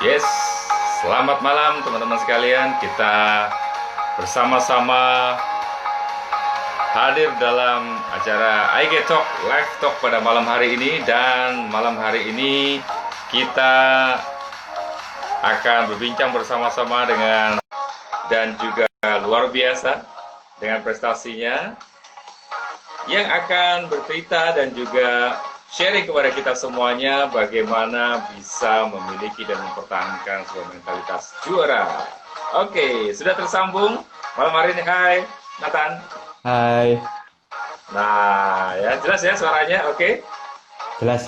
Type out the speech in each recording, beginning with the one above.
Yes, selamat malam teman-teman sekalian. Kita bersama-sama hadir dalam acara IG Talk Live Talk pada malam hari ini. Dan malam hari ini kita akan berbincang bersama-sama dengan dan juga luar biasa dengan prestasinya yang akan bercerita dan juga sharing kepada kita semuanya bagaimana bisa memiliki dan mempertahankan sebuah mentalitas juara. Oke, sudah tersambung malam hari ini. Hai, Nathan. Hai, Nah, ya jelas ya suaranya. Oke, jelas.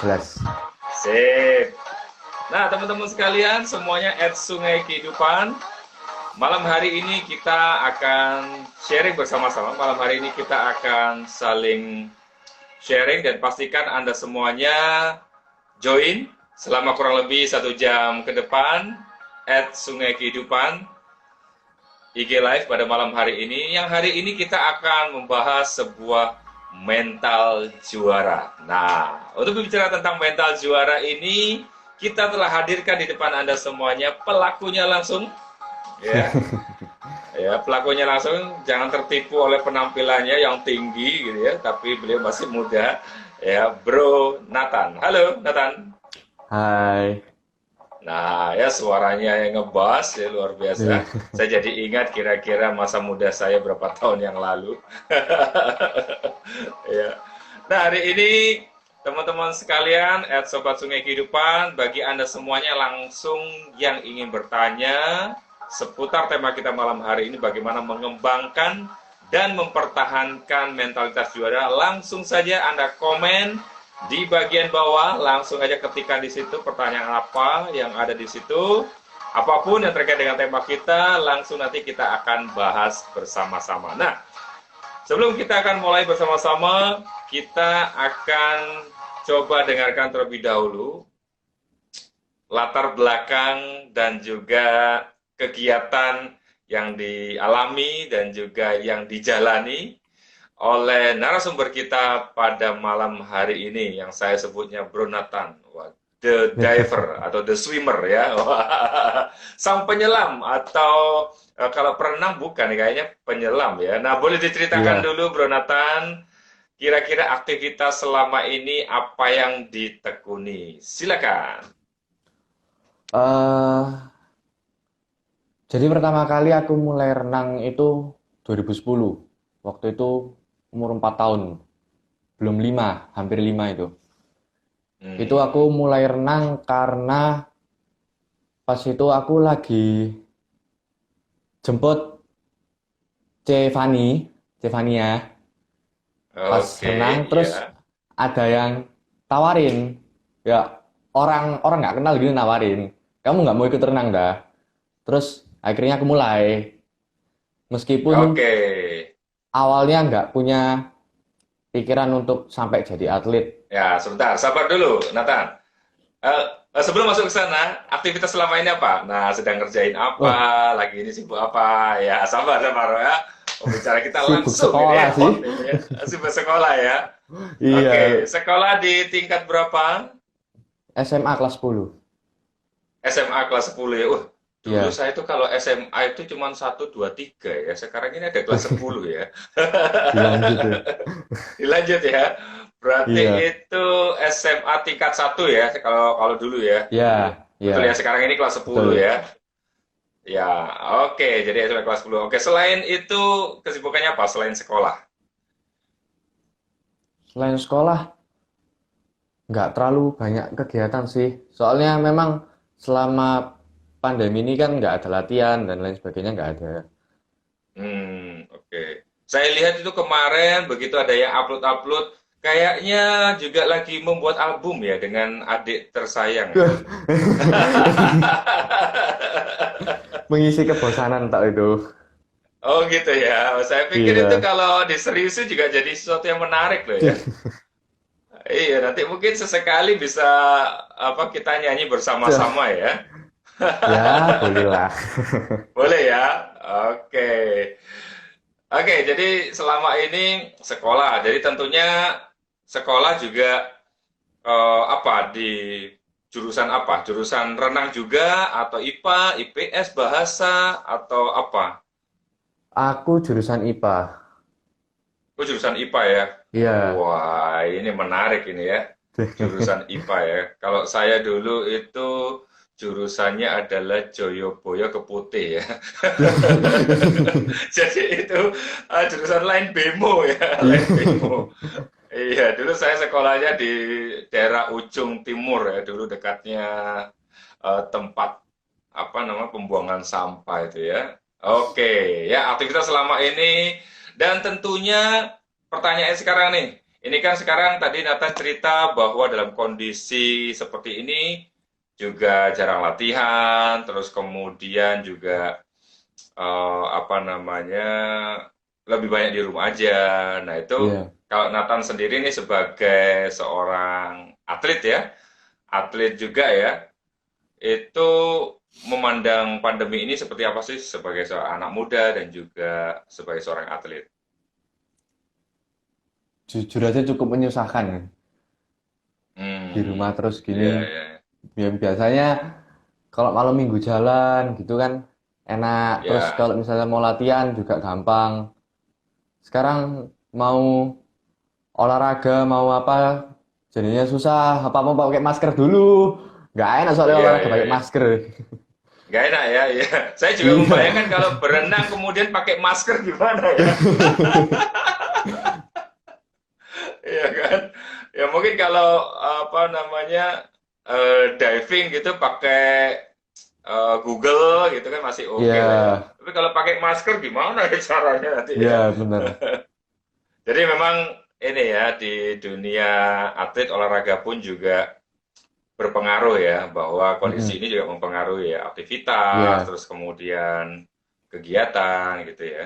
sip. Nah, teman-teman sekalian, semuanya Sungai Kehidupan. Malam hari ini kita akan sharing bersama-sama. Malam hari ini kita akan saling sharing dan pastikan Anda semuanya join selama kurang lebih 1 jam ke depan Sungai Kehidupan IG Live pada malam hari ini. Yang hari ini kita akan membahas sebuah mental juara. Nah, untuk berbicara tentang mental juara ini, kita telah hadirkan di depan Anda semuanya pelakunya langsung. Ya, ya pelakunya langsung. Jangan tertipu oleh penampilannya yang tinggi gitu ya, tapi beliau masih muda ya, Bro Nathan. Halo Nathan. Hai. Nah ya, suaranya yang ngebass ya, luar biasa. Saya jadi ingat kira-kira masa muda saya berapa tahun yang lalu. Ya. Nah, hari ini teman-teman sekalian Sobat Sungai Kehidupan, bagi Anda semuanya langsung yang ingin bertanya seputar tema kita malam hari ini, bagaimana mengembangkan dan mempertahankan mentalitas juara, langsung saja Anda komen di bagian bawah, langsung aja ketikkan di situ pertanyaan apa yang ada di situ, apapun yang terkait dengan tema kita, langsung nanti kita akan bahas bersama-sama. Nah, sebelum kita akan mulai bersama-sama, kita akan coba dengarkan terlebih dahulu latar belakang dan juga kegiatan yang dialami dan juga yang dijalani oleh narasumber kita pada malam hari ini, yang saya sebutnya Bro Nathan, the diver atau the swimmer ya, sang penyelam atau kalau perenang bukan, kayaknya penyelam ya. Nah, boleh diceritakan Iya. dulu Bro Nathan, kira-kira aktivitas selama ini apa yang ditekuni? Silakan. eh jadi pertama kali aku mulai renang itu 2010. Waktu itu umur 4 tahun. Belum 5, hampir 5 itu. Itu aku Hmm, mulai renang karena pas itu aku lagi jemput Cevania pas oke, renang, terus ya. ada yang tawarin, ya, orang nggak kenal gitu nawarin, kamu nggak mau ikut renang dah. Terus akhirnya aku mulai, meskipun Oke. awalnya nggak punya pikiran untuk sampai jadi atlet. Ya, sebentar, sabar dulu, Nathan. Eh, Sebelum masuk ke sana, aktivitas selama ini apa? Nah, sedang ngerjain Wah, apa? Lagi ini sibuk apa? Ya, sabar ya. Pembicara kita sibuk langsung ini sekolah ya, sih. hot ini ya. Sibuk sekolah ya. Oke, Iya, sekolah di tingkat berapa? SMA kelas 10. SMA kelas 10 ya. Dulu Iya. saya itu kalau SMA itu cuma 1, 2, 3 ya. Sekarang ini ada kelas 10 ya. Dilanjut ya. Dilanjut ya. Berarti Iya. itu SMA tingkat 1 ya, kalau kalau dulu ya. Iya. Iya. Betul ya, sekarang ini kelas 10 Betul. ya. Ya, oke. Jadi SMA kelas 10. Oke, selain itu kesibukannya apa selain sekolah? Selain sekolah nggak terlalu banyak kegiatan sih. Soalnya memang selama pandemi ini kan nggak ada latihan dan lain sebagainya, nggak ada. Oke. Saya lihat itu kemarin begitu ada yang upload-upload, kayaknya juga lagi membuat album ya dengan adik tersayang ya. Mengisi kebosanan tak itu. Oh gitu ya. Saya pikir itu Iya. kalau diseriusin juga jadi sesuatu yang menarik loh ya. Iya, nanti mungkin sesekali bisa apa kita nyanyi bersama-sama ya. Ya, bolehlah. Boleh ya? Oke. Oke, jadi selama ini sekolah. Jadi tentunya sekolah juga apa jurusan apa? Jurusan renang juga atau IPA, IPS, bahasa atau apa? Aku jurusan IPA. Oh, jurusan IPA ya. Iya. Wah, ini menarik ini ya. Jurusan IPA ya. Kalau saya dulu itu jurusannya adalah Joyoboyo Keputih ya. Jadi itu jurusan lain BEMO ya, lain Iya. BEMO. Iya, dulu saya sekolahnya di daerah ujung timur ya, dulu dekatnya tempat apa nama pembuangan sampah itu ya. Oke, ya aktivitas selama ini dan tentunya pertanyaan sekarang nih. Ini kan sekarang tadi Nathan cerita bahwa dalam kondisi seperti ini juga jarang latihan, terus kemudian juga apa namanya lebih banyak di rumah aja. Nah itu Iya. kalau Nathan sendiri nih sebagai seorang atlet ya, atlet juga ya, itu memandang pandemi ini seperti apa sih sebagai seorang anak muda dan juga sebagai seorang atlet? Jujur aja cukup menyusahkan di rumah Hmm, terus ya, gini. ya, Biasanya kalau malam minggu jalan gitu kan enak. Terus ya, kalau misalnya mau latihan juga gampang. Sekarang mau olahraga mau apa jadinya susah. Apa mau pakai masker dulu? Nggak enak soalnya ya, olahraga ya, pakai ya. masker. Nggak enak ya, ya. Saya juga Iya. membayangkan kalau berenang kemudian pakai masker gimana ya, ya kan? Ya mungkin kalau apa namanya diving gitu pakai Google gitu kan masih oke lah ya. Iya, Tapi kalau pakai masker gimana ya caranya nanti iya ya? bener. Jadi memang ini ya di dunia atlet olahraga pun juga berpengaruh ya bahwa kondisi Mm-mm. ini juga mempengaruhi ya aktivitas Iya. terus kemudian kegiatan gitu ya.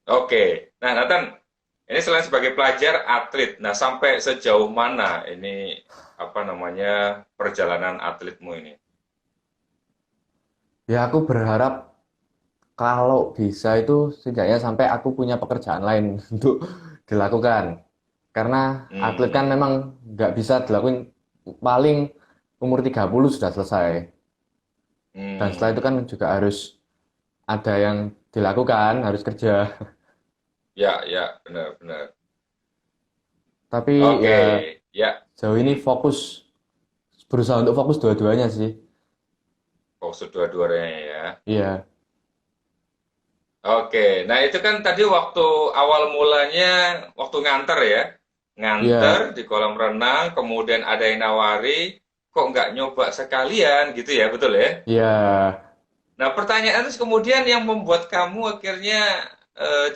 Oke, nah Nathan, ini selain sebagai pelajar atlet, nah sampai sejauh mana ini apa namanya perjalanan atletmu ini? Ya aku berharap kalau bisa itu setidaknya sampai aku punya pekerjaan lain untuk dilakukan. Karena atlet kan Hmm, memang nggak bisa dilakuin paling umur 30 sudah selesai. Dan setelah itu hmm, kan juga harus ada yang dilakukan, harus kerja. ya, ya, benar-benar. Tapi Oke, ya ya, jauh ini berusaha untuk fokus dua-duanya sih. fokus dua-duanya ya. Iya, Oke, nah itu kan tadi waktu awal mulanya waktu nganter ya, nganter iya, di kolam renang, kemudian ada yang nawari, kok nggak nyoba sekalian gitu ya, betul ya? iya. Nah pertanyaan terus kemudian yang membuat kamu akhirnya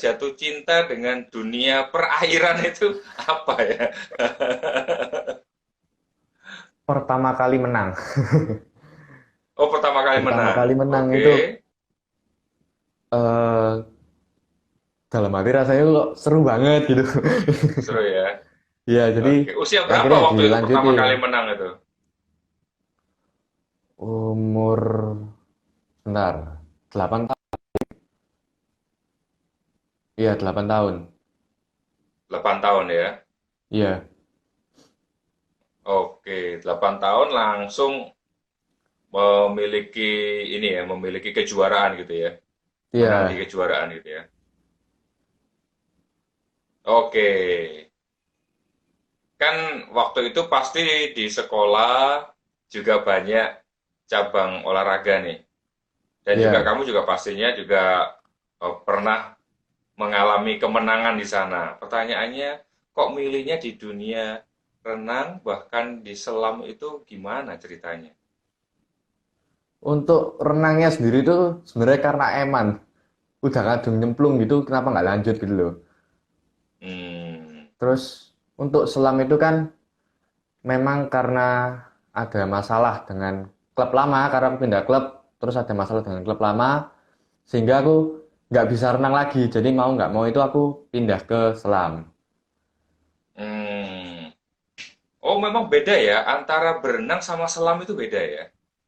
jatuh cinta dengan dunia perairan itu apa ya? Pertama kali menang. Oh pertama kali Pertama menang, kali menang oke, itu eh dalam hati rasanya kok seru banget gitu. seru ya. Iya, jadi Oke, usia berapa akhirnya waktu itu pertama kali dilanjutin. menang itu? Umur, bentar, 8 tahun. Iya, 8 tahun. 8 tahun ya. Iya, Oke, 8 tahun langsung memiliki ini ya, memiliki kejuaraan gitu ya, menang di iya, kejuaraan gitu ya. Oke, kan waktu itu pasti di sekolah juga banyak cabang olahraga nih, dan juga iya. kamu juga pastinya juga pernah mengalami kemenangan di sana. Pertanyaannya, kok milihnya di dunia renang, bahkan di selam itu gimana ceritanya? Untuk renangnya sendiri tuh sebenarnya karena eman. Udah kadung nyemplung gitu, kenapa nggak lanjut gitu loh. Hmm, Terus untuk selam itu kan memang karena ada masalah dengan klub lama, karena aku pindah klub, terus ada masalah dengan klub lama, sehingga aku nggak bisa renang lagi. Jadi mau nggak mau itu aku pindah ke selam. hmm. Oh, memang beda ya, antara berenang sama selam itu beda ya?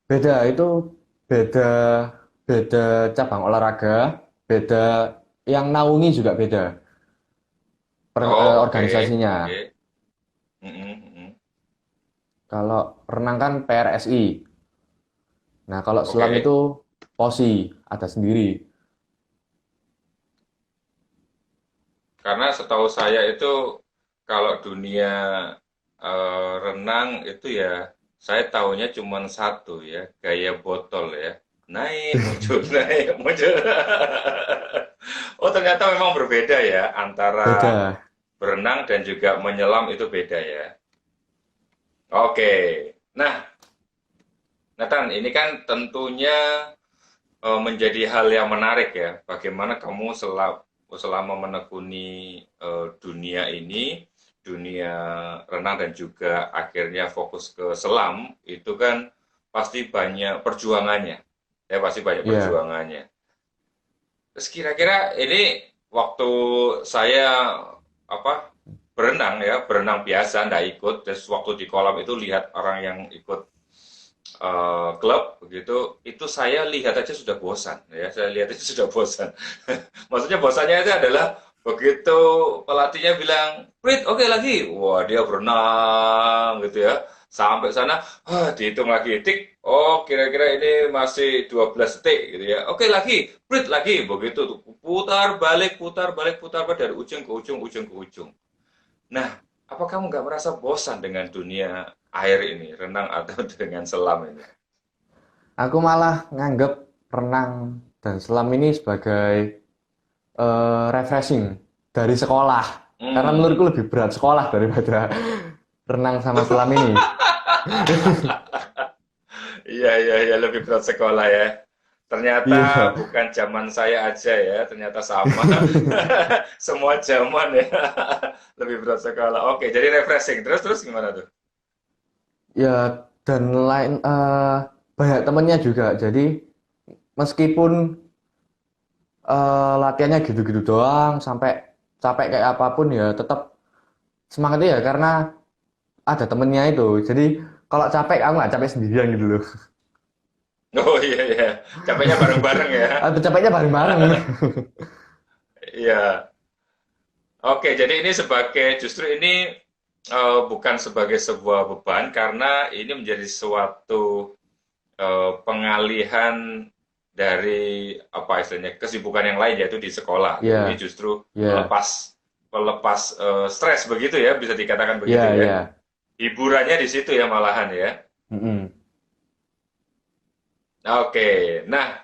Beda itu beda beda cabang olahraga, beda yang naungi juga beda Oh, oke, organisasinya. oke. Mm-mm, mm-mm. Kalau renang kan PRSI. Nah, kalau selam Oke. itu POSI, ada sendiri. Karena setahu saya itu kalau dunia renang itu ya saya tahunya cuma satu ya, gaya botol ya. Naik, muncul, naik, muncul. Oh, ternyata memang berbeda ya antara Beda. berenang dan juga menyelam itu beda ya. Oke. Nah, Nathan, ini kan tentunya menjadi hal yang menarik ya. Bagaimana kamu selama menekuni dunia ini, dunia renang dan juga akhirnya fokus ke selam, itu kan pasti banyak perjuangannya. Ya, pasti banyak Iya, perjuangannya. Terus kira-kira ini waktu saya apa berenang ya, berenang biasa, nggak ikut. Terus waktu di kolam itu lihat orang yang ikut klub begitu, itu saya lihat aja sudah bosan ya, saya lihat itu sudah bosan. Maksudnya bosannya itu adalah begitu pelatihnya bilang, Prit, oke lagi, wah dia berenang gitu ya, sampai sana, dihitung lagi, tik, oh kira-kira ini masih 12 detik gitu ya, oke lagi, Prit lagi, begitu tuh, putar balik, putar balik dari ujung ke ujung, ujung ke ujung. Nah, apa kamu nggak merasa bosan dengan dunia air ini, renang atau dengan selam ini? aku malah nganggep renang dan selam ini sebagai refreshing dari sekolah. Karena menurutku Hmm, lebih berat sekolah daripada renang sama selam ini. iya, iya, iya, lebih berat sekolah ya. Ternyata Iya. bukan zaman saya aja ya, ternyata sama. Semua zaman ya, lebih berat sekolah. Oke, jadi refreshing. Terus, terus gimana tuh? Ya, dan banyak temennya juga. Jadi meskipun latihannya gitu-gitu doang, sampai capek kayak apapun ya tetap semangatnya ya karena ada temennya itu. Jadi kalau capek aku nggak capek sendirian gitu loh. Oh iya, iya. Capeknya bareng-bareng ya. Atau capeknya bareng-bareng. Iya. Oke, jadi ini sebagai, justru ini bukan sebagai sebuah beban, karena ini menjadi suatu pengalihan dari apa istilahnya kesibukan yang lain yaitu di sekolah. Jadi ini Iya, justru iya, melepas melepas stres begitu ya, bisa dikatakan iya, begitu ya. iya. Hiburannya di situ ya malahan ya. Mm-mm. Oke, nah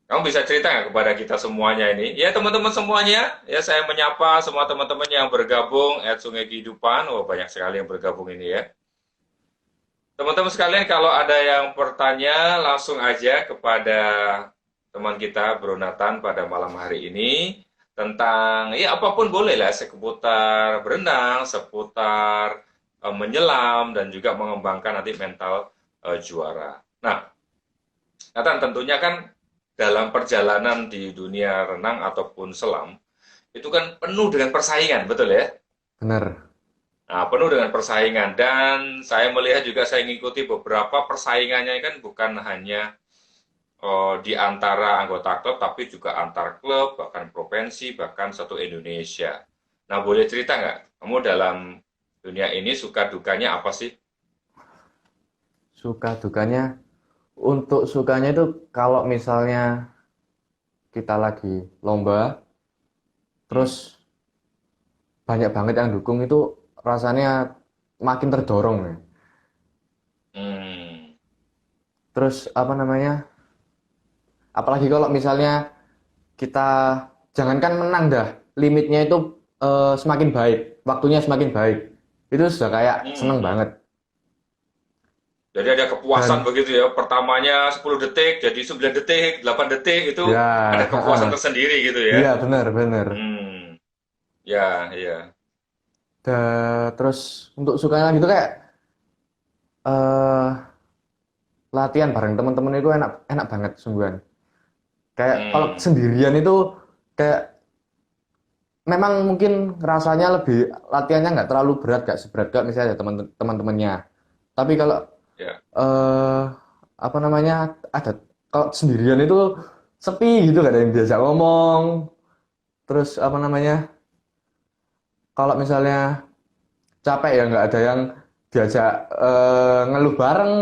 kamu bisa cerita nggak kepada kita semuanya ini? Ya teman-teman semuanya, ya saya menyapa semua teman-teman yang bergabung at Sungai Kehidupan. Oh banyak sekali yang bergabung ini ya. Teman-teman sekalian, kalau ada yang bertanya, langsung aja kepada teman kita, Bro Nathan, pada malam hari ini. Tentang, ya apapun boleh lah, seputar berenang, seputar menyelam, dan juga mengembangkan nanti mental juara. Nah, Nathan, tentunya kan dalam perjalanan di dunia renang ataupun selam, itu kan penuh dengan persaingan, betul ya? Bener. Nah, penuh dengan persaingan dan saya melihat juga saya mengikuti beberapa persaingannya kan bukan hanya di antara anggota klub tapi juga antar klub, bahkan provinsi, bahkan satu Indonesia. Nah, boleh cerita nggak? Kamu dalam dunia ini suka dukanya apa sih? Suka dukanya. Untuk sukanya itu kalau misalnya kita lagi lomba, Hmm. terus banyak banget yang dukung itu rasanya makin terdorong ya. Hmm. Terus apa namanya? Apalagi kalau misalnya kita jangankan menang dah, limitnya itu semakin baik, waktunya semakin baik. Itu sudah kayak seneng Hmm. banget. Jadi ada kepuasan Dan begitu ya. Pertamanya 10 detik, jadi 9 detik, 8 detik itu ya, ada kepuasan tersendiri gitu ya. iya benar benar. Hmm. Ya, ya. Terus untuk sukanya lagi itu kayak eh latihan bareng teman-teman itu enak enak banget sungguhan. Kayak kalau Hmm. sendirian itu kayak memang mungkin rasanya lebih latihannya nggak terlalu berat, nggak seberat gak misalnya teman-temannya. Tapi kalau Ya. eh apa namanya ada kalau sendirian itu sepi gitu, gak ada yang diajak ngomong. Terus apa namanya kalau misalnya capek ya nggak ada yang diajak ngeluh bareng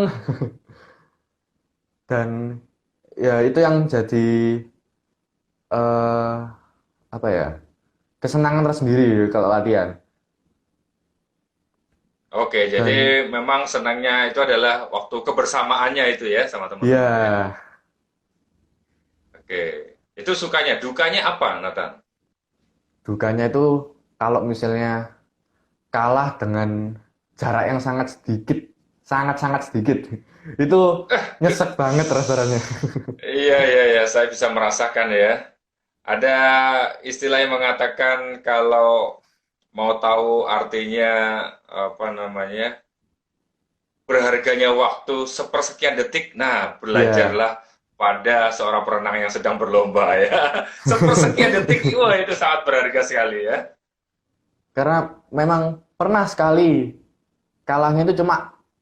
dan ya itu yang jadi eh apa ya, kesenangan tersendiri kalau latihan. Oke, jadi Dan memang senangnya itu adalah waktu kebersamaannya itu ya sama teman-teman ya. ya, Oke, itu sukanya, dukanya apa, Nathan? dukanya itu kalau misalnya kalah dengan jarak yang sangat-sangat sedikit, itu nyesek banget rasanya. Iya, iya, iya, saya bisa merasakan ya. Ada istilah yang mengatakan kalau mau tahu artinya apa namanya berharganya waktu sepersekian detik, nah Ya, belajarlah pada seorang perenang yang sedang berlomba ya. Sepersekian detik, wah itu sangat berharga sekali ya. karena memang pernah sekali kalahnya itu cuma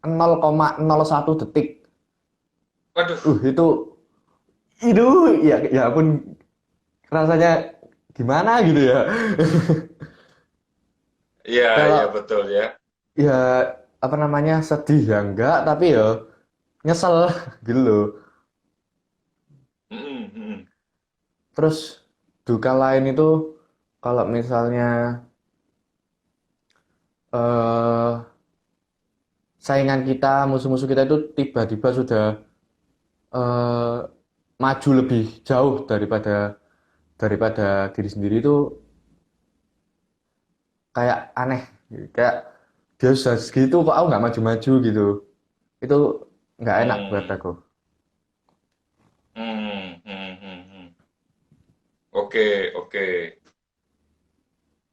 0,01 detik. Waduh, Itu ya ya pun rasanya gimana gitu ya. iya, iya Kalau betul ya. ya apa namanya, sedih ya enggak, tapi ya nyesel gitu loh. Mm-mm, mm-mm. Terus duka lain itu kalau misalnya eh saingan kita, musuh-musuh kita itu tiba-tiba sudah eh maju lebih jauh daripada daripada diri sendiri, itu kayak aneh. Kayak dia sudah segitu kok aku nggak maju-maju gitu. Itu nggak enak buat Hmm, aku. hmm, hmm, hmm, hmm. Oke, oke.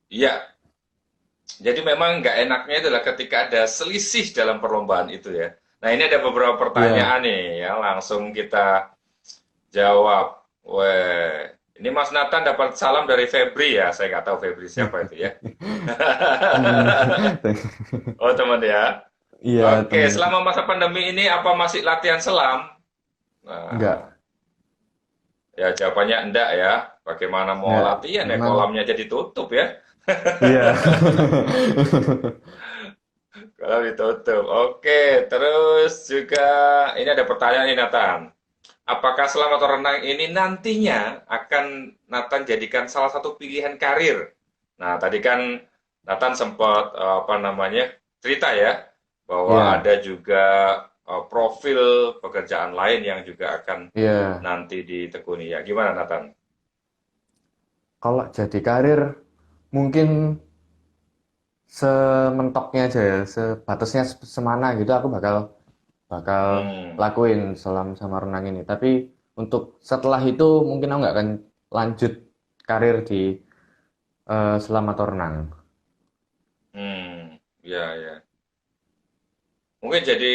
Iya, jadi memang nggak enaknya adalah ketika ada selisih dalam perlombaan itu ya. Nah ini ada beberapa Iya. pertanyaan nih yang langsung kita jawab. Weh, ini Mas Nathan dapat salam dari Febri ya. Saya nggak tahu Febri siapa itu ya. Temen. Oh teman ya. Iya, Oke, temen. selama masa pandemi ini apa masih latihan selam? Nah, Enggak. ya jawabannya enggak ya. Bagaimana mau Enggak. latihan ya Memang kolamnya jadi tutup ya. iya. Kalau ditutup. Oke, terus juga ini ada pertanyaan nih Nathan. Apakah selama renang ini nantinya akan Nathan jadikan salah satu pilihan karir? Nah, tadi kan Nathan sempat apa namanya cerita ya bahwa Iya. ada juga profil pekerjaan lain yang juga akan Iya. nanti ditekuni ya. Gimana Nathan? Kalau jadi karir mungkin sementoknya aja ya, sebatasnya semana gitu aku bakal bakal Hmm, lakuin selama sama renang ini. Tapi untuk setelah itu mungkin aku nggak akan lanjut karir di selam atau renang. ya ya. Mungkin jadi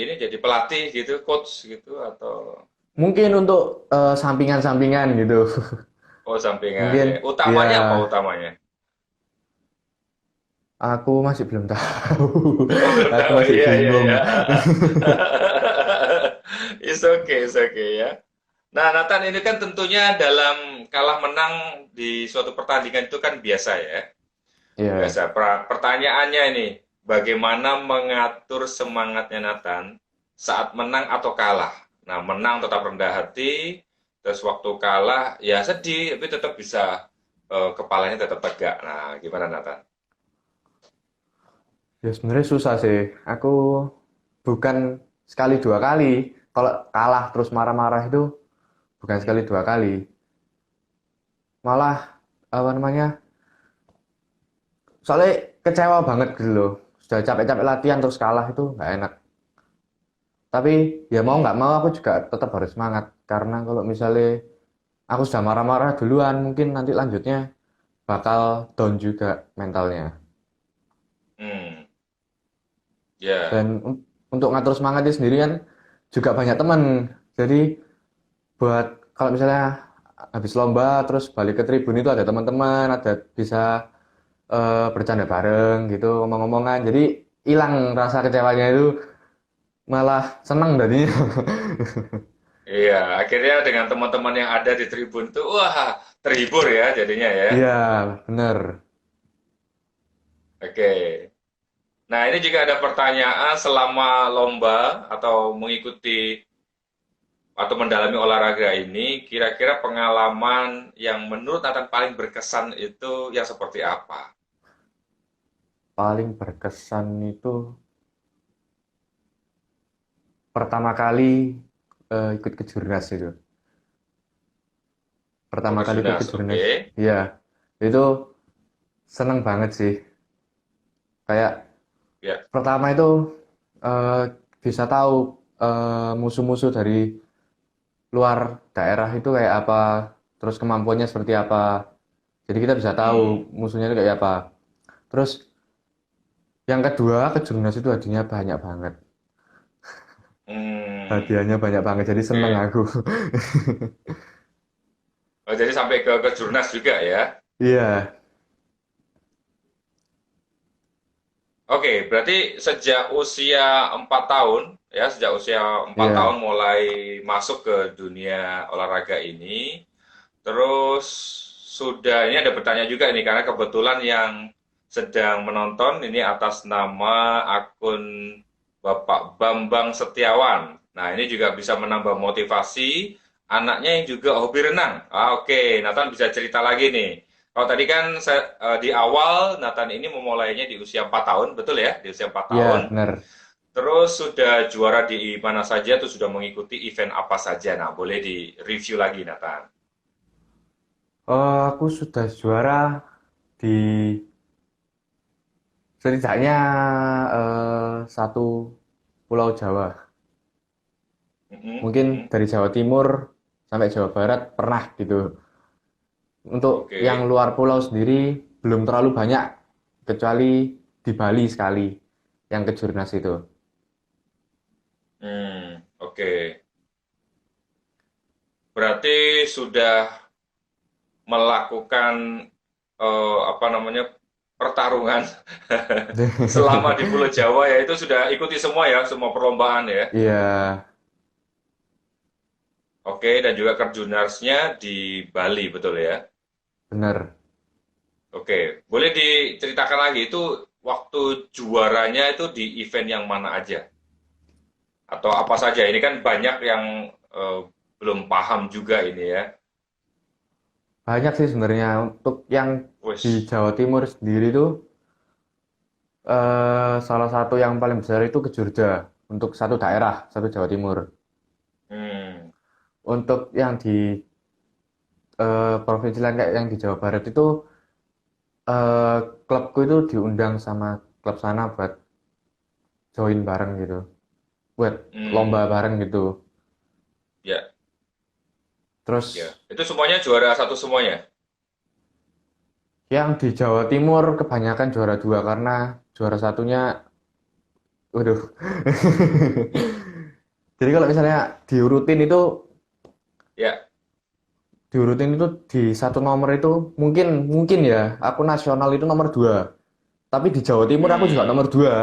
ini jadi pelatih gitu, coach gitu atau Mungkin untuk sampingan-sampingan gitu. oh sampingan Mungkin ya. ya, Utamanya apa utamanya? aku masih belum tahu. Oh, belum Aku tahu. masih Iya, iya, bingung. iya. It's okay ya. Nah, Nathan ini kan tentunya dalam kalah menang di suatu pertandingan itu kan biasa ya. Ya, Biasa. Pertanyaannya ini, bagaimana mengatur semangatnya Nathan saat menang atau kalah? Nah, menang tetap rendah hati, terus waktu kalah ya sedih, tapi tetap bisa kepalanya tetap tegak. Nah, gimana Nathan? ya sebenarnya susah sih. Aku bukan sekali dua kali. Kalau kalah terus marah-marah itu bukan sekali dua kali. Malah apa namanya? Soalnya kecewa banget gitu loh. Sudah capek-capek latihan terus kalah itu nggak enak. Tapi ya mau Hmm, nggak mau aku juga tetap harus semangat. Karena kalau misalnya aku sudah marah-marah duluan, mungkin nanti lanjutnya bakal down juga mentalnya. hmm, ya. Dan untuk ngatur semangatnya sendiri kan juga banyak teman. Jadi buat kalau misalnya habis lomba terus balik ke tribun itu ada teman-teman, ada bisa bercanda bareng gitu, ngomong-ngomongan. Jadi hilang rasa kecewanya itu, malah seneng tadinya. Iya, akhirnya dengan teman-teman yang ada di tribun itu, wah, terhibur ya jadinya ya. Iya, bener. Oke. Nah, ini juga ada pertanyaan selama lomba atau mengikuti atau mendalami olahraga ini, kira-kira pengalaman yang menurut Nathan paling berkesan itu yang seperti apa? Paling berkesan itu pertama kali ikut kejurnas itu. Oh, Pertama ke kali ikut Junas, kejurnas, oke. ya itu seneng banget sih. Kayak Ya. pertama itu eh, bisa tahu musuh-musuh dari luar daerah itu kayak apa, terus kemampuannya seperti apa. Jadi kita bisa tahu Hmm. musuhnya itu kayak apa. Terus yang kedua, kejurnas itu hadiahnya banyak banget. Hmm. Hadiahnya banyak banget, jadi seneng Oke. aku. Oh, jadi sampai ke Jurnas juga ya. Iya, Oke, berarti sejak usia 4 tahun, ya, sejak usia 4 tahun iya, mulai masuk ke dunia olahraga ini, terus sudah, ini ada bertanya juga nih, karena kebetulan yang sedang menonton ini atas nama akun Bapak Bambang Setiawan. Nah, ini juga bisa menambah motivasi anaknya yang juga hobi renang. Ah, oke, Nathan bisa cerita lagi nih. Kalau tadi kan di awal Nathan ini memulainya di usia 4 tahun, betul ya? Di usia 4 iya, tahun. bener. Terus sudah juara di mana saja, tuh sudah mengikuti event apa saja. Nah, boleh di review lagi Nathan. Aku sudah juara di setidaknya satu Pulau Jawa. Mhm, Mungkin mhm. dari Jawa Timur sampai Jawa Barat pernah gitu. Untuk yang Oke. luar pulau sendiri belum terlalu banyak, kecuali di Bali sekali yang kejurnas itu. Oke. Berarti sudah melakukan apa namanya pertarungan selama di Pulau Jawa ya itu sudah ikuti semua ya semua perlombaan ya. Iya, Oke dan juga Kerjunasnya di Bali betul ya. bener. Oke boleh diceritakan lagi itu waktu juaranya itu di event yang mana aja atau apa saja ini kan banyak yang eh, belum paham juga ini ya. Banyak sih sebenarnya untuk yang di Wes. Jawa Timur sendiri tuh salah satu yang paling besar itu ke Jogja untuk satu daerah, satu Jawa Timur. Hmm, Untuk yang di provinsi lain kayak yang di Jawa Barat itu eh, klubku itu diundang sama klub sana buat join bareng gitu, buat lomba hmm, bareng gitu. ya. Ya, Terus itu semuanya juara satu semuanya. yang di Jawa Timur kebanyakan juara dua karena juara satunya, waduh. Jadi kalau misalnya diurutin itu, Ya. di satu nomor itu mungkin mungkin ya aku nasional itu nomor dua. Tapi di Jawa Timur aku juga Hmm, nomor dua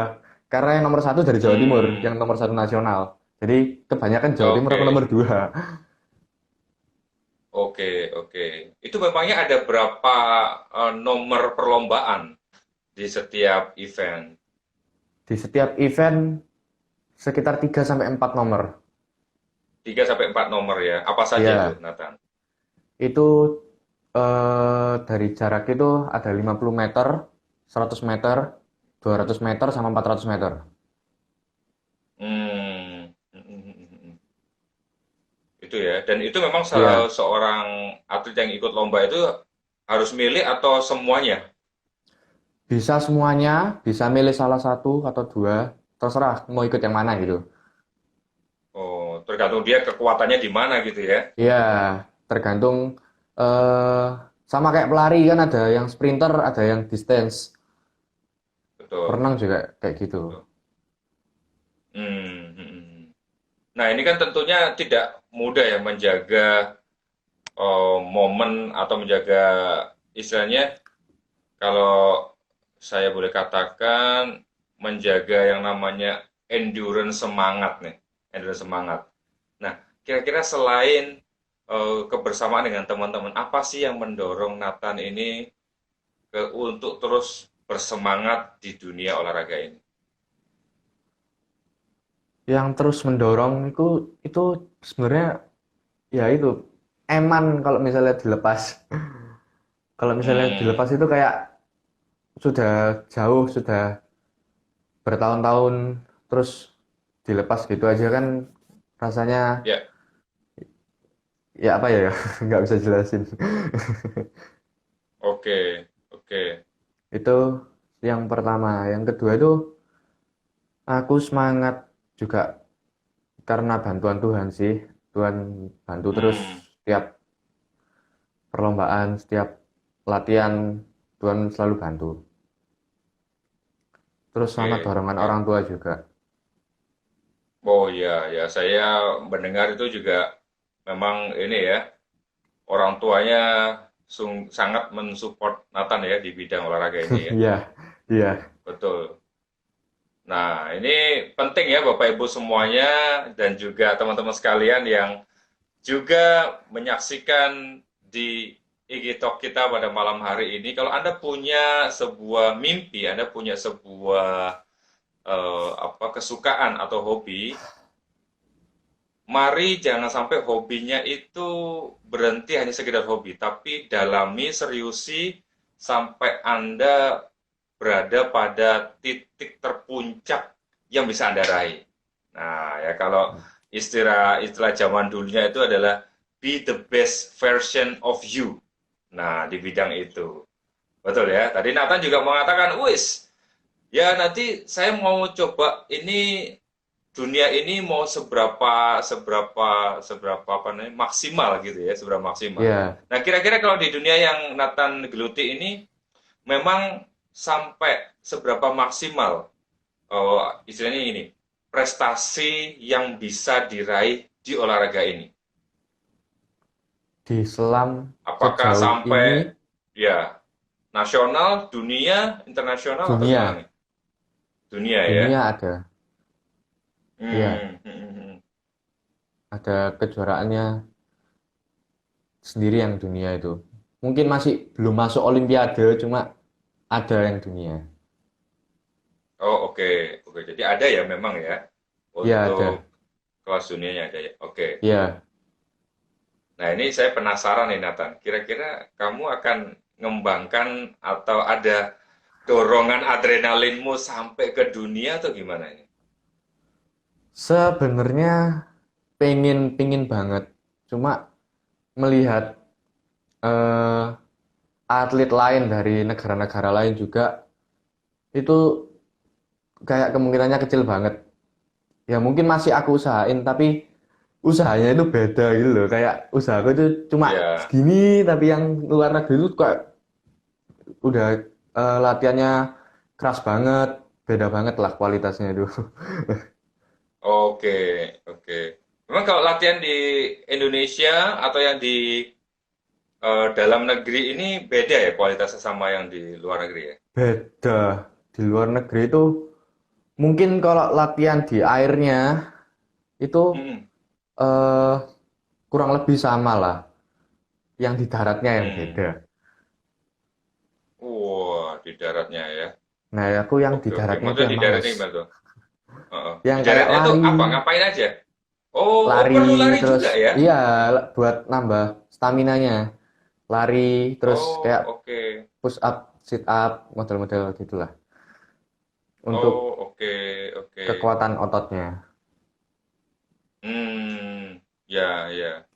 karena yang nomor satu dari Jawa Timur, yang hmm, nomor satu nasional. Jadi kebanyakan Jawa Timur aku nomor oke, dua. oke, oke. Itu memangnya ada berapa nomor perlombaan di setiap event? Di setiap event sekitar 3 sampai 4 nomor. 3 sampai 4 nomor ya. Apa saja itu, Ya, Nathan? itu dari jarak itu ada 50 meter, 100 meter, 200 meter sama 400 meter. Hmm, hmm, hmm, hmm, hmm, hmm. Itu ya. Dan itu memang Iya, seorang atlet yang ikut lomba itu harus milih atau semuanya? bisa semuanya, bisa milih salah satu atau dua, terserah mau ikut yang mana gitu. Oh, tergantung dia kekuatannya di mana gitu ya. Iya, tergantung eh sama kayak pelari kan ada yang sprinter, ada yang distance. Betul, Perenang juga kayak gitu. betul. Hmm, hmm, hmm. Nah, ini kan tentunya tidak mudah ya menjaga momen atau menjaga istilahnya kalau saya boleh katakan menjaga yang namanya endurance semangat nih, endurance semangat. Nah, kira-kira selain kebersamaan dengan teman-teman, apa sih yang mendorong Nathan ini untuk terus bersemangat di dunia olahraga ini? yang terus mendorong itu sebenarnya ya itu eman kalau misalnya dilepas. Kalau misalnya Hmm, dilepas itu kayak sudah jauh, sudah bertahun-tahun terus dilepas gitu aja kan rasanya ya, ya apa ya, nggak bisa jelasin. oke, oke. Itu yang pertama. Yang kedua itu aku semangat juga karena bantuan Tuhan sih. Tuhan bantu terus Hmm, setiap perlombaan, setiap latihan Tuhan selalu bantu. Terus sama oke, dorongan oke. orang tua juga. Oh ya, ya saya mendengar itu juga memang ini ya, orang tuanya sangat mensupport Nathan ya di bidang olahraga ini ya. Iya, iya, Betul. Nah, ini penting ya Bapak Ibu semuanya dan juga teman-teman sekalian yang juga menyaksikan di IG Talk kita pada malam hari ini. Kalau Anda punya sebuah mimpi, Anda punya sebuah kesukaan atau hobi, mari jangan sampai hobinya itu berhenti hanya sekedar hobi, tapi dalami, seriusi sampai Anda berada pada titik terpuncak yang bisa Anda raih. Nah, ya kalau istilah zaman dulunya itu adalah be the best version of you. Nah, di bidang itu. Betul ya. Tadi Nathan juga mengatakan, "Wis, ya nanti saya mau coba ini dunia ini mau seberapa seberapa seberapa apa namanya maksimal gitu ya, seberapa maksimal." iya. Nah, kira-kira kalau di dunia yang Nathan geluti ini memang sampai seberapa maksimal istilahnya ini prestasi yang bisa diraih di olahraga ini? Di selam Apakah sejauh ini sampai ya nasional, dunia, internasional atau gimana dunia, nih? Dunia ya. dunia ada, iya, Hmm, hmm, hmm, hmm. ada kejuaraannya sendiri yang dunia itu. Mungkin masih belum masuk Olimpiade, cuma ada yang dunia. Oh oke, oke. Jadi ada ya memang ya Iya untuk ada, kelas dunianya ada ya. Oke. iya. Nah ini saya penasaran nih Nathan. Kira-kira kamu akan mengembangkan atau ada dorongan adrenalinmu sampai ke dunia atau gimana ini? Sebenarnya pingin banget. Cuma melihat eh, atlet lain dari negara-negara lain juga itu kayak kemungkinannya kecil banget. Ya mungkin masih aku usahain, tapi usahanya itu beda gitu loh. Kayak usahaku itu cuma Ya, segini, tapi yang luar negeri itu kok udah latihannya keras banget, beda banget lah kualitasnya itu. oke, oke. Memang kalau latihan di Indonesia atau yang di dalam negeri ini beda ya kualitasnya sama yang di luar negeri ya? Beda. Di luar negeri itu mungkin kalau latihan di airnya itu Hmm, eh, kurang lebih sama lah. Yang di daratnya yang hmm. beda. Wah, di daratnya ya. Nah, aku yang di Oke, oke. daratnya itu Maksudnya yang di males. daratnya gimana tuh? Heeh. Di Yang kayak daratnya itu lari, apa? Ngapain aja? Oh, oh lari perlu lari terus juga ya? iya buat nambah staminanya. Lari terus Oh, kayak oke. push up, sit up, model-model gitulah untuk Oh, oke, oke. kekuatan ototnya. Hmm, ya, ya.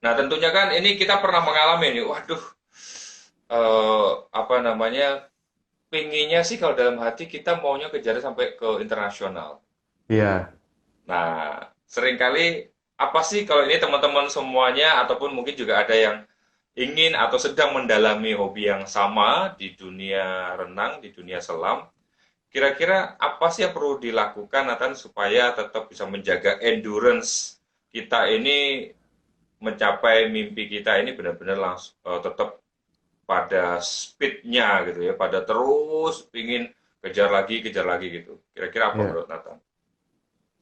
Nah, tentunya kan ini kita pernah mengalami nih. Waduh, apa namanya? Pinginnya sih kalau dalam hati kita maunya kejar sampai ke internasional. Iya, Nah, seringkali apa sih kalau ini teman-teman semuanya ataupun mungkin juga ada yang ingin atau sedang mendalami hobi yang sama di dunia renang, di dunia selam, kira-kira apa sih yang perlu dilakukan Nathan supaya tetap bisa menjaga endurance kita ini mencapai mimpi kita ini benar-benar langsung tetap pada speednya gitu ya, pada terus ingin kejar lagi gitu. Kira-kira apa iya. menurut Nathan?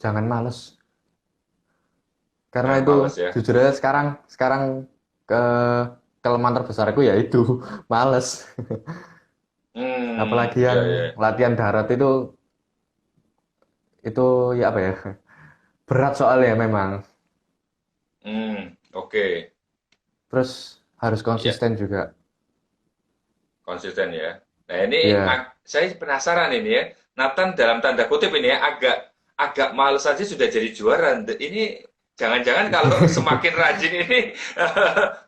Jangan males. Karena Jangan itu males ya. jujur aja sekarang sekarang ke kelemahan terbesarku ya itu males. Apalagi yang Ya, ya. latihan darat itu itu ya apa ya, berat soalnya memang. Oke. Terus harus Ya, konsisten juga. konsisten ya. Nah, ini Ya, saya penasaran ini ya. Nathan dalam tanda kutip ini ya, agak agak males saja sudah jadi juara. Ini jangan-jangan kalau semakin rajin ini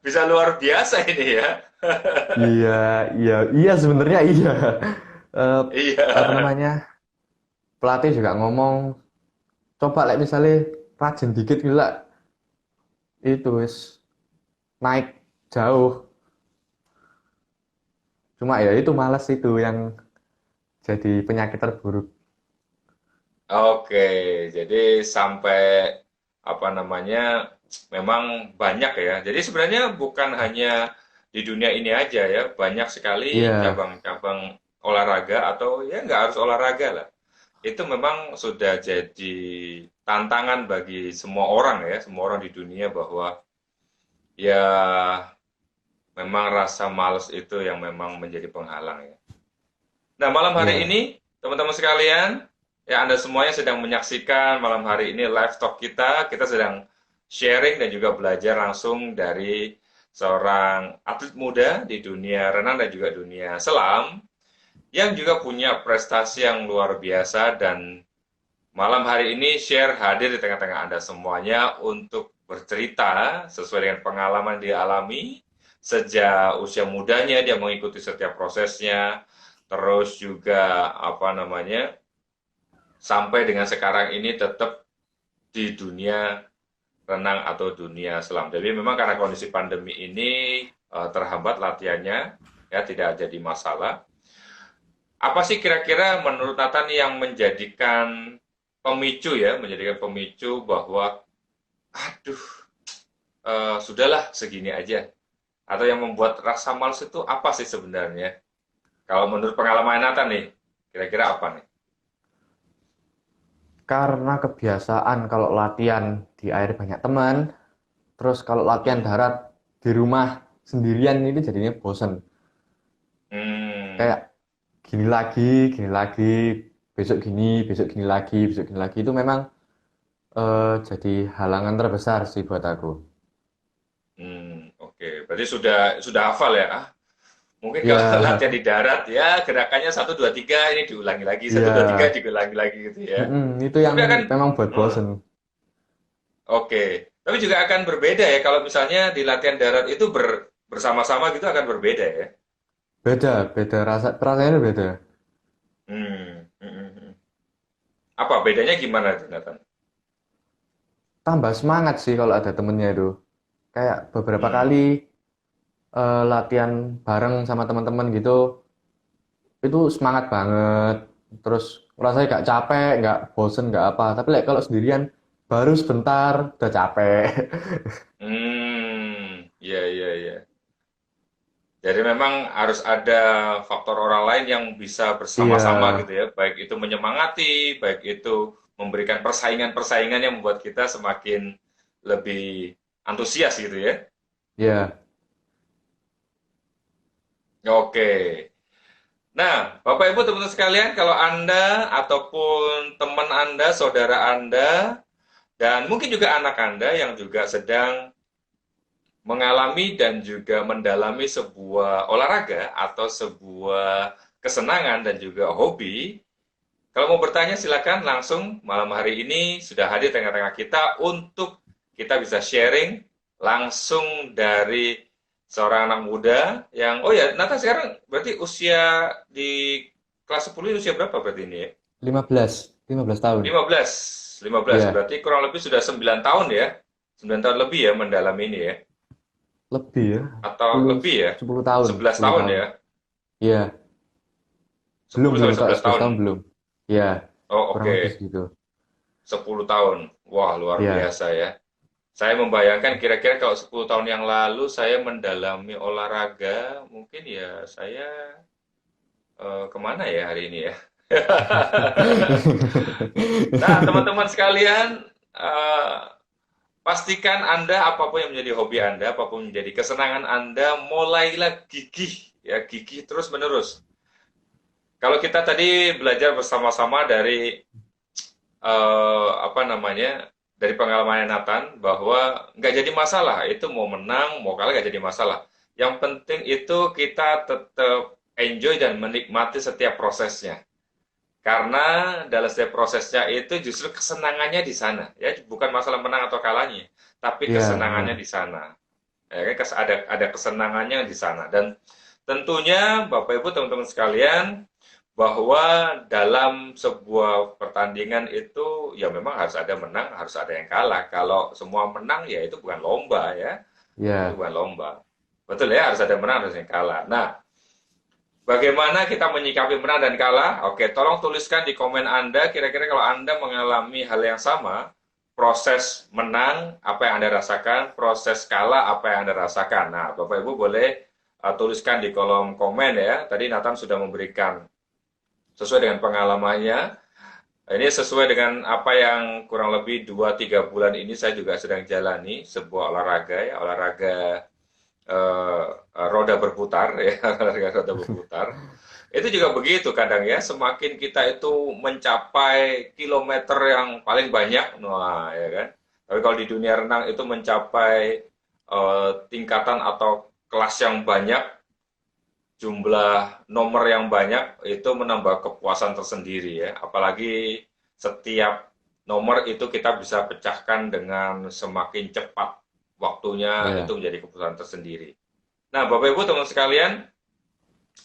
bisa luar biasa ini ya. iya, iya, iya sebenarnya iya. Eh, Iya. apa namanya, pelatih juga ngomong, coba like misalnya rajin dikit gila, itu wis naik jauh. Cuma ya itu males itu yang jadi penyakit terburuk. Oke, jadi sampai apa namanya, memang banyak ya. Jadi sebenarnya bukan hanya di dunia ini aja ya, banyak sekali Iya, cabang-cabang olahraga atau ya nggak harus olahraga lah. Itu memang sudah jadi tantangan bagi semua orang ya, semua orang di dunia bahwa ya memang rasa males itu yang memang menjadi penghalang ya. Nah, malam hari iya. ini, teman-teman sekalian, ya Anda semuanya sedang menyaksikan malam hari ini live talk kita. Kita sedang sharing dan juga belajar langsung dari seorang atlet muda di dunia renang dan juga dunia selam yang juga punya prestasi yang luar biasa dan malam hari ini share hadir di tengah-tengah Anda semuanya untuk bercerita sesuai dengan pengalaman dia alami sejak usia mudanya dia mengikuti setiap prosesnya, terus juga apa namanya sampai dengan sekarang ini tetap di dunia renang atau dunia selam. Jadi memang karena kondisi pandemi ini terhambat latihannya, ya tidak jadi masalah. Apa sih kira-kira menurut Nathan yang menjadikan pemicu ya, menjadikan pemicu bahwa aduh sudahlah segini aja. Atau yang membuat rasa malas itu apa sih sebenarnya? Kalau menurut pengalaman Nathan nih, kira-kira apa nih? Karena kebiasaan kalau latihan di air banyak teman, terus kalau latihan Hmm. darat di rumah sendirian itu jadinya bosen. Hmm. Kayak gini lagi, besok gini lagi, besok gini lagi. Itu memang jadi halangan terbesar sih buat aku. Oke. Berarti sudah hafal ya? Mungkin kalau latihan Ya, di darat ya gerakannya satu dua tiga ini diulangi lagi, satu dua tiga ya, diulangi lagi gitu ya. itu yang Tapi akan memang buat hmm, bosen. oke. Tapi juga akan berbeda ya kalau misalnya di latihan darat itu bersama-sama gitu akan berbeda ya. Beda, beda rasa, rasanya beda. Hmm. Apa bedanya gimana, Jonathan? Tambah semangat sih kalau ada temennya itu. Kayak beberapa Hmm. kali latihan bareng sama teman-teman gitu, itu semangat banget. Terus rasanya gak capek, gak bosen, gak apa. Tapi like, kalau sendirian baru sebentar udah capek. Iya, iya, iya. Jadi memang harus ada faktor orang lain yang bisa Iya, bersama-sama gitu ya, baik itu menyemangati, baik itu memberikan persaingan-persaingan yang membuat kita semakin lebih antusias gitu ya. iya, Oke. Nah, Bapak Ibu teman-teman sekalian, kalau Anda ataupun teman Anda, saudara Anda, dan mungkin juga anak Anda yang juga sedang mengalami dan juga mendalami sebuah olahraga atau sebuah kesenangan dan juga hobi, kalau mau bertanya silakan langsung malam hari ini sudah hadir tengah-tengah kita untuk kita bisa sharing langsung dari seorang anak muda yang oh ya Nata sekarang berarti usia di kelas 10 ini usia berapa berarti ini ya? 15 tahun. 15, 15 Iya, berarti kurang lebih sudah 9 tahun ya. 9 tahun lebih ya mendalami ini ya. lebih ya. Atau 10, lebih ya? 10 tahun, 11 10 tahun tahun. ya? Iya, belum, 10 belum, sampai kalau 11 11 tahun. tahun belum. Iya, Oh, kurang lebih oke. segitu. 10 tahun. Wah, luar Iya. biasa ya. Saya membayangkan kira-kira kalau 10 tahun yang lalu saya mendalami olahraga, mungkin ya saya kemana ya hari ini ya? Nah, teman-teman sekalian, pastikan Anda apapun yang menjadi hobi Anda, apapun menjadi kesenangan Anda, mulailah gigih, ya gigih terus-menerus. Kalau kita tadi belajar bersama-sama dari apa namanya, dari pengalaman Nathan bahwa nggak jadi masalah itu mau menang mau kalah nggak jadi masalah. Yang penting itu kita tetap enjoy dan menikmati setiap prosesnya. Karena dalam setiap prosesnya itu justru kesenangannya di sana, ya bukan masalah menang atau kalahnya, tapi Iya, benar. kesenangannya di sana. Ya, kan, ada kesenangannya di sana dan tentunya Bapak Ibu teman-teman sekalian bahwa dalam sebuah pertandingan itu ya memang harus ada menang, harus ada yang kalah. Kalau semua menang ya itu bukan lomba ya, itu Iya. bukan lomba. Betul ya, harus ada menang, harus ada yang kalah. Nah, bagaimana kita menyikapi menang dan kalah? Oke, tolong tuliskan di komen Anda, kira-kira kalau Anda mengalami hal yang sama, proses menang, apa yang Anda rasakan, proses kalah, apa yang Anda rasakan. Nah, Bapak Ibu boleh tuliskan di kolom komen ya. Tadi Nathan sudah memberikan sesuai dengan pengalamannya. Ini sesuai dengan apa yang kurang lebih 2-3 bulan ini saya juga sedang jalani sebuah olahraga ya, olahraga roda berputar ya, olahraga roda berputar. Itu juga begitu kadang ya, semakin kita itu mencapai kilometer yang paling banyak, nah ya kan. Tapi kalau di dunia renang itu mencapai tingkatan atau kelas yang banyak, jumlah nomor yang banyak itu menambah kepuasan tersendiri ya. Apalagi setiap nomor itu kita bisa pecahkan dengan semakin cepat waktunya itu Iya. menjadi kepuasan tersendiri. Nah, Bapak Ibu teman sekalian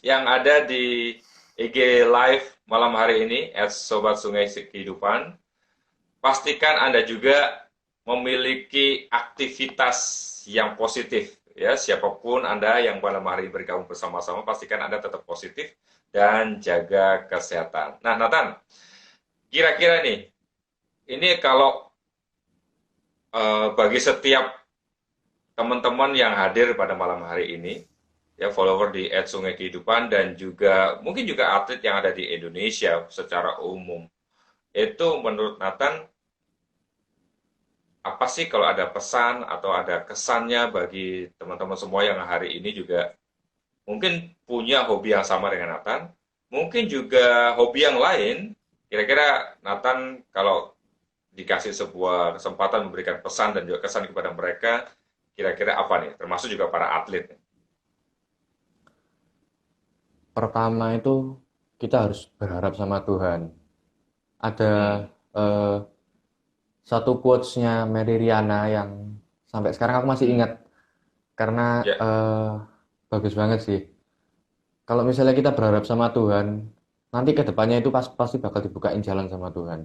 yang ada di IG Live malam hari ini, Sobat Sungai Kehidupan, pastikan Anda juga memiliki aktivitas yang positif. Ya, siapapun Anda yang malam hari ini bergabung bersama-sama, pastikan Anda tetap positif dan jaga kesehatan. Nah, Nathan, kira-kira nih, ini kalau bagi setiap teman-teman yang hadir pada malam hari ini, ya follower di @sungai kehidupan dan juga mungkin juga atlet yang ada di Indonesia secara umum, itu menurut Nathan apa sih kalau ada pesan atau ada kesannya bagi teman-teman semua yang hari ini juga mungkin punya hobi yang sama dengan Nathan, mungkin juga hobi yang lain, kira-kira Nathan kalau dikasih sebuah kesempatan memberikan pesan dan juga kesan kepada mereka, kira-kira apa nih? Termasuk juga para atlet. Pertama itu kita harus berharap sama Tuhan. Ada Hmm, eh, satu quotes-nya Mary Riana yang sampai sekarang aku masih hmm, ingat karena ya, bagus banget sih. Kalau misalnya kita berharap sama Tuhan, nanti ke depannya itu pasti bakal dibukain jalan sama Tuhan.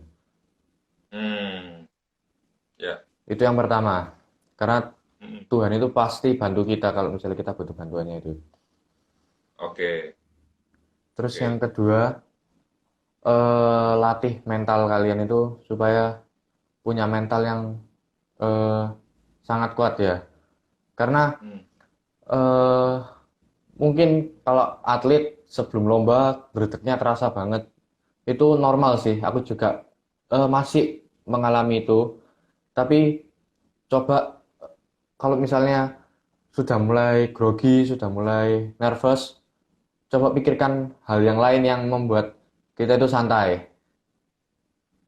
hmm, ya, Itu yang pertama. Karena hmm, Tuhan itu pasti bantu kita kalau misalnya kita butuh bantuannya itu. oke, Terus yang oke, kedua, latih mental kalian itu supaya punya mental yang eh, sangat kuat ya. Karena hmm, eh, mungkin kalau atlet sebelum lomba gregetnya terasa banget. Itu normal sih. Aku juga masih mengalami itu. Tapi coba kalau misalnya sudah mulai grogi, sudah mulai nervous, coba pikirkan hal yang lain yang membuat kita itu santai.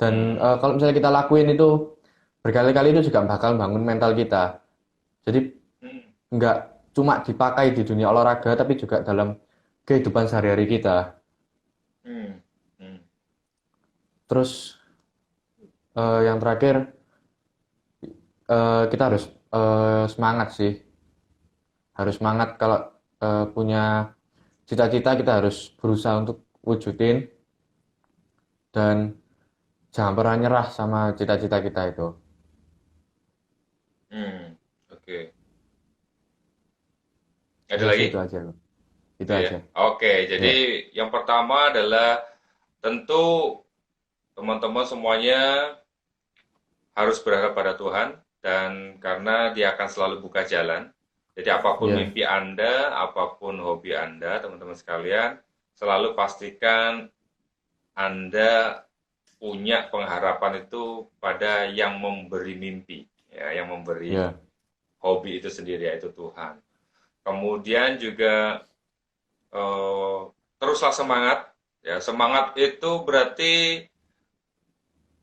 Dan hmm, kalau misalnya kita lakuin itu berkali-kali itu juga bakal bangun mental kita. Jadi hmm, nggak cuma dipakai di dunia olahraga, tapi juga dalam kehidupan sehari-hari kita. hmm, hmm, Terus yang terakhir kita harus semangat sih. Harus semangat kalau punya cita-cita kita harus berusaha untuk wujudin dan jangan pernah nyerah sama cita-cita kita itu. hmm, oke. Ada Udah sih lagi? itu aja. Itu Itu ya. aja. Oke, jadi Ya, yang pertama adalah tentu teman-teman semuanya harus berharap pada Tuhan dan karena Dia akan selalu buka jalan. Jadi apapun ya, mimpi Anda, apapun hobi Anda, teman-teman sekalian, selalu pastikan Anda punya pengharapan itu pada yang memberi mimpi, ya, yang memberi ya, hobi itu sendiri yaitu Tuhan. Kemudian juga teruslah semangat. Ya, semangat itu berarti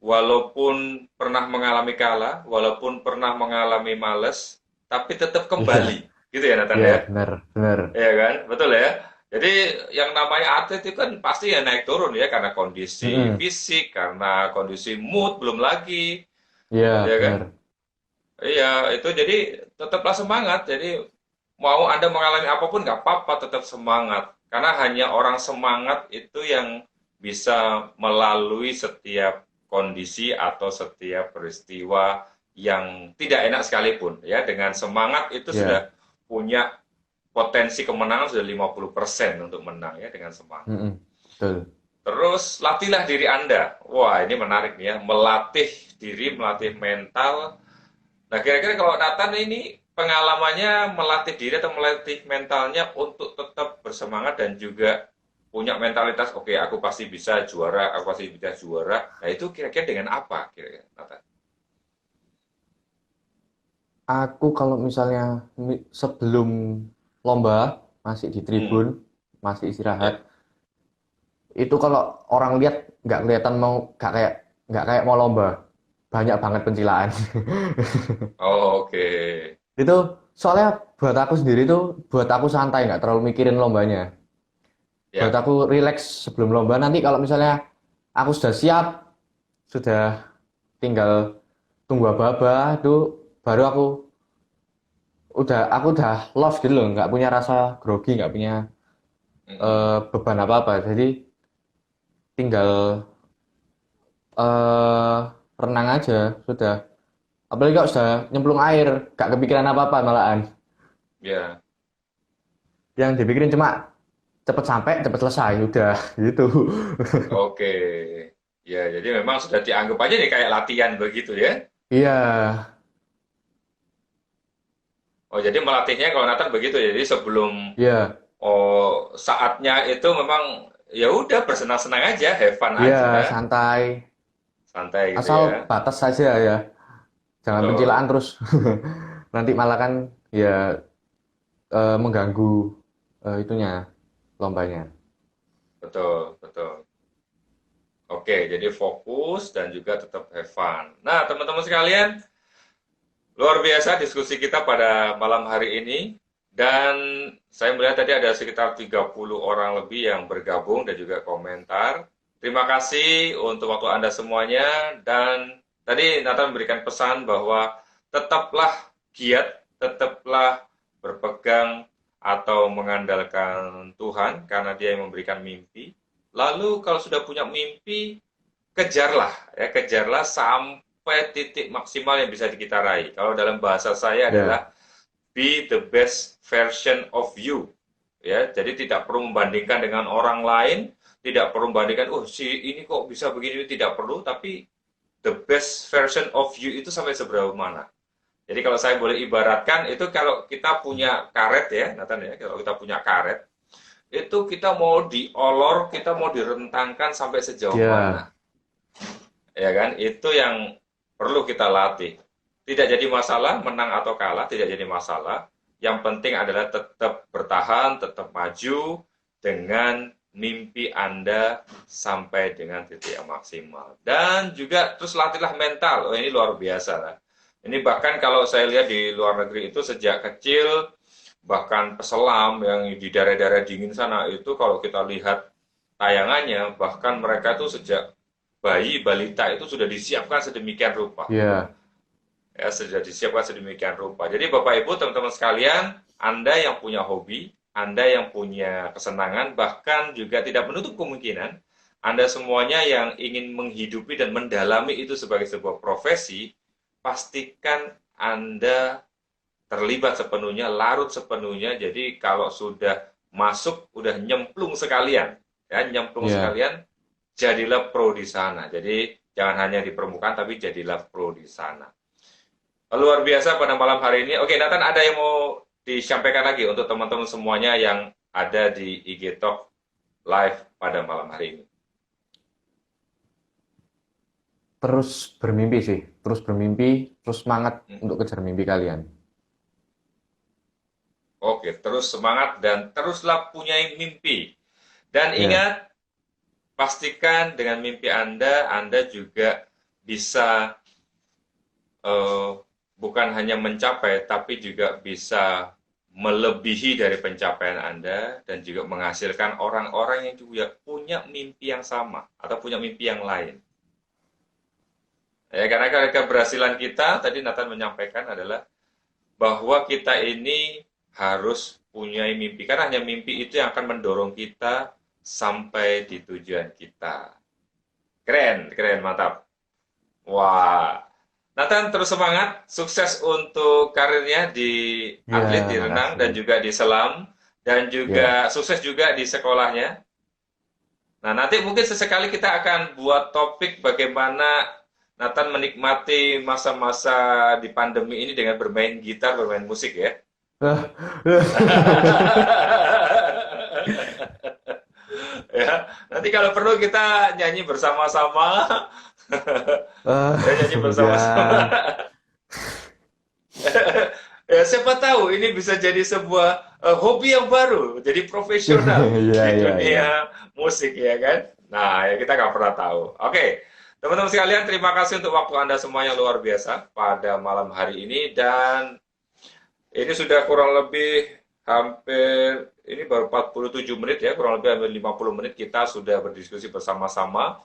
walaupun pernah mengalami kalah, walaupun pernah mengalami males, tapi tetap Iya, kembali. Gitu ya Nathan iya, ya? benar, benar. Iya kan? Betul ya? Jadi yang namanya atlet itu kan pasti ya naik turun ya karena kondisi Mm-mm. fisik, karena kondisi mood belum lagi, Iya, ya kan? benar. Iya, itu jadi tetaplah semangat. Jadi mau Anda mengalami apapun nggak apa-apa, tetap semangat. Karena hanya orang semangat itu yang bisa melalui setiap kondisi atau setiap peristiwa yang tidak enak sekalipun. Ya, dengan semangat itu sudah Iya. punya potensi kemenangan sudah 50% untuk menang ya dengan semangat. Mm-mm. Betul. Terus latihlah diri Anda. Wah, ini menarik nih ya. Melatih diri, melatih mental. Nah, kira-kira kalau Nathan ini pengalamannya melatih diri atau melatih mentalnya untuk tetap bersemangat dan juga punya mentalitas, oke, aku pasti bisa juara, aku pasti bisa juara. Nah, itu kira-kira dengan apa kira-kira, Nathan? Aku kalau misalnya sebelum lomba masih di Hmm, tribun, masih istirahat, ya. itu kalau orang lihat nggak kelihatan mau nggak kayak mau lomba, banyak banget pencilaan. Oh, oke. Itu soalnya buat aku sendiri tuh, buat aku santai nggak terlalu mikirin lombanya. Buat Ya. aku relax sebelum lomba. Nanti kalau misalnya aku sudah siap, sudah tinggal tunggu aba-aba, itu baru aku udah lost gitu loh, nggak punya rasa grogi, nggak punya Hmm, beban apa-apa. Jadi tinggal eh renang aja sudah. Apalagi kalau sudah nyemplung air, gak kepikiran apa-apa malahan. ya. Yang dipikirin cuma cepet sampai, cepet selesai, udah gitu. Oke. Ya, jadi memang sudah dianggap aja nih kayak latihan begitu ya. Iya, Oh, jadi melatihnya kalau Nathan begitu ya. Jadi sebelum iya, saatnya itu memang ya udah bersenang-senang aja, have fun iya, aja, santai. santai gitu Asal ya. batas saja ya, jangan pencilaan Betul, terus. Nanti malah kan ya mengganggu itunya, lombanya. betul, betul. Oke, jadi fokus dan juga tetap have fun. Nah, teman-teman sekalian, luar biasa diskusi kita pada malam hari ini. Dan saya melihat tadi ada sekitar 30 orang lebih yang bergabung dan juga komentar. Terima kasih untuk waktu Anda semuanya. Dan tadi Nathan memberikan pesan bahwa tetaplah giat, tetaplah berpegang atau mengandalkan Tuhan karena Dia yang memberikan mimpi. Lalu kalau sudah punya mimpi, kejarlah ya, kejarlah sampai titik maksimal yang bisa kita raih. Kalau dalam bahasa saya Ya, adalah be the best version of you. Ya, jadi tidak perlu membandingkan dengan orang lain, tidak perlu membandingkan, oh si ini kok bisa begini, tidak perlu, tapi the best version of you itu sampai seberapa mana. Jadi kalau saya boleh ibaratkan itu kalau kita punya karet ya, Nathan ya, kalau kita punya karet, itu kita mau diolor, kita mau direntangkan sampai sejauh ya, mana. Ya kan? Itu yang perlu kita latih. Tidak jadi masalah menang atau kalah, tidak jadi masalah. Yang penting adalah tetap bertahan, tetap maju dengan mimpi Anda sampai dengan titik yang maksimal. Dan juga terus latihlah mental. Oh, ini luar biasa lah. Ini bahkan kalau saya lihat di luar negeri itu sejak kecil, bahkan peselam yang di daerah-daerah dingin sana itu kalau kita lihat tayangannya, bahkan mereka tuh sejak bayi balita itu sudah disiapkan sedemikian rupa. ya, Ya, sudah disiapkan sedemikian rupa. Jadi Bapak Ibu, teman-teman sekalian, Anda yang punya hobi, Anda yang punya kesenangan, bahkan juga tidak menutup kemungkinan Anda semuanya yang ingin menghidupi dan mendalami itu sebagai sebuah profesi, pastikan Anda terlibat sepenuhnya, larut sepenuhnya. Jadi kalau sudah masuk, udah nyemplung sekalian, ya nyemplung ya. sekalian, jadilah pro di sana. Jadi jangan hanya di permukaan, tapi jadilah pro di sana. Luar biasa pada malam hari ini. Oke, Nathan, ada yang mau disampaikan lagi untuk teman-teman semuanya yang ada di IG Talk Live pada malam hari ini? Terus bermimpi sih, terus bermimpi, terus semangat untuk kejar mimpi kalian. Oke, terus semangat dan teruslah punya mimpi. Dan Ya, ingat, pastikan dengan mimpi Anda juga bisa bukan hanya mencapai, tapi juga bisa melebihi dari pencapaian Anda dan juga menghasilkan orang-orang yang juga punya mimpi yang sama atau punya mimpi yang lain. Ya, karena keberhasilan kita, tadi Nathan menyampaikan adalah bahwa kita ini harus punya mimpi, karena hanya mimpi itu yang akan mendorong kita sampai di tujuan kita. Keren, keren, mantap. Wah, Nathan terus semangat, sukses untuk karirnya di Ya, atlet, di renang, dan makasih. juga di selam, dan Ya. juga sukses juga di sekolahnya. Nah, nanti mungkin sesekali kita akan buat topik bagaimana Nathan menikmati masa-masa di pandemi ini dengan bermain gitar, bermain musik ya. Ya, nanti kalau perlu kita nyanyi bersama-sama. Ya, nyanyi bersama-sama. Ya. Ya, siapa tahu ini bisa jadi sebuah hobi yang baru, jadi profesional Ya, di ya, ya. dunia musik ya kan. Nah, ya kita nggak pernah tahu. Oke, teman-teman sekalian, terima kasih untuk waktu Anda semuanya luar biasa pada malam hari ini, dan ini sudah kurang lebih hampir, ini baru 47 menit ya, kurang lebih hampir 50 menit kita sudah berdiskusi bersama-sama.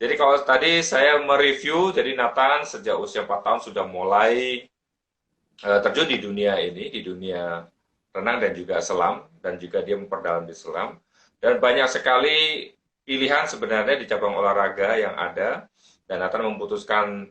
Jadi kalau tadi saya mereview, jadi Nathan sejak usia 4 tahun sudah mulai terjun di dunia ini, di dunia renang dan juga selam, dan juga dia memperdalam di selam. Dan banyak sekali pilihan sebenarnya di cabang olahraga yang ada, dan Nathan memutuskan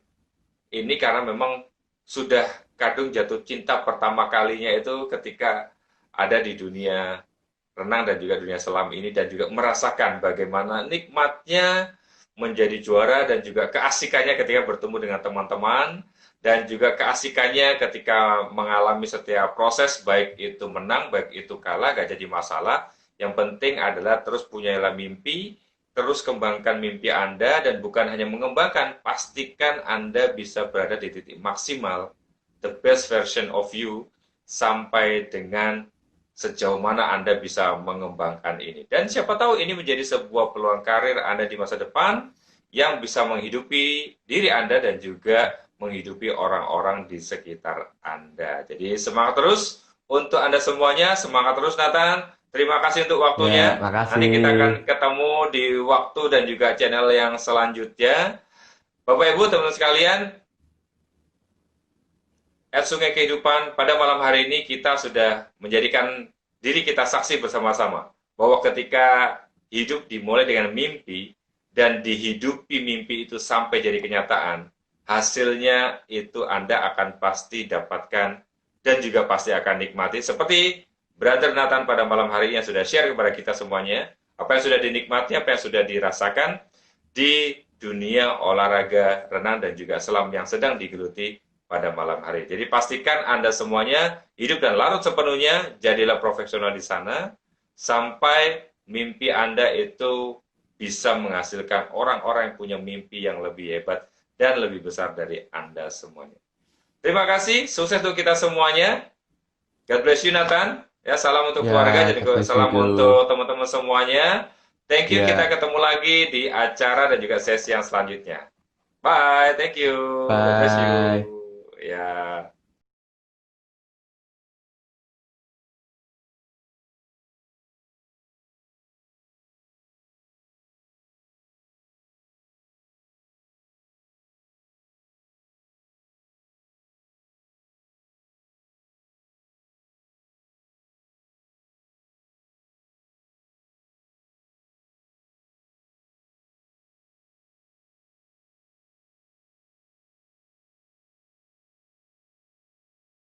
ini karena memang sudah kadung jatuh cinta pertama kalinya itu ketika ada di dunia renang dan juga dunia selam ini, dan juga merasakan bagaimana nikmatnya menjadi juara dan juga keasikannya ketika bertemu dengan teman-teman, dan juga keasikannya ketika mengalami setiap proses, baik itu menang, baik itu kalah, gak jadi masalah. Yang penting adalah terus punyalah mimpi, terus kembangkan mimpi Anda, dan bukan hanya mengembangkan, pastikan Anda bisa berada di titik maksimal, the best version of you, sampai dengan sejauh mana Anda bisa mengembangkan ini. Dan siapa tahu ini menjadi sebuah peluang karir Anda di masa depan yang bisa menghidupi diri Anda dan juga menghidupi orang-orang di sekitar Anda. Jadi semangat terus untuk Anda semuanya, semangat terus Nathan. Terima kasih untuk Ya, waktunya. makasih. Nanti kita akan ketemu di waktu dan juga channel yang selanjutnya. Bapak Ibu, teman-teman sekalian, Sungai Kehidupan, pada malam hari ini kita sudah menjadikan diri kita saksi bersama-sama bahwa ketika hidup dimulai dengan mimpi dan dihidupi mimpi itu sampai jadi kenyataan, hasilnya itu Anda akan pasti dapatkan dan juga pasti akan nikmati. Seperti Brother Nathan pada malam hari ini yang sudah share kepada kita semuanya, apa yang sudah dinikmati, apa yang sudah dirasakan di dunia olahraga renang dan juga selam yang sedang digeluti pada malam hari. Jadi pastikan Anda semuanya hidup dan larut sepenuhnya, jadilah profesional di sana, sampai mimpi Anda itu bisa menghasilkan orang-orang yang punya mimpi yang lebih hebat dan lebih besar dari Anda semuanya. Terima kasih, sukses untuk kita semuanya. God bless you Nathan. Ya, salam untuk keluarga, Ya, jadi God bless you salam too. untuk teman-teman semuanya. Thank you, kita Ya, ketemu lagi di acara dan juga sesi yang selanjutnya. Bye, thank you. God bless you. bye. Ya.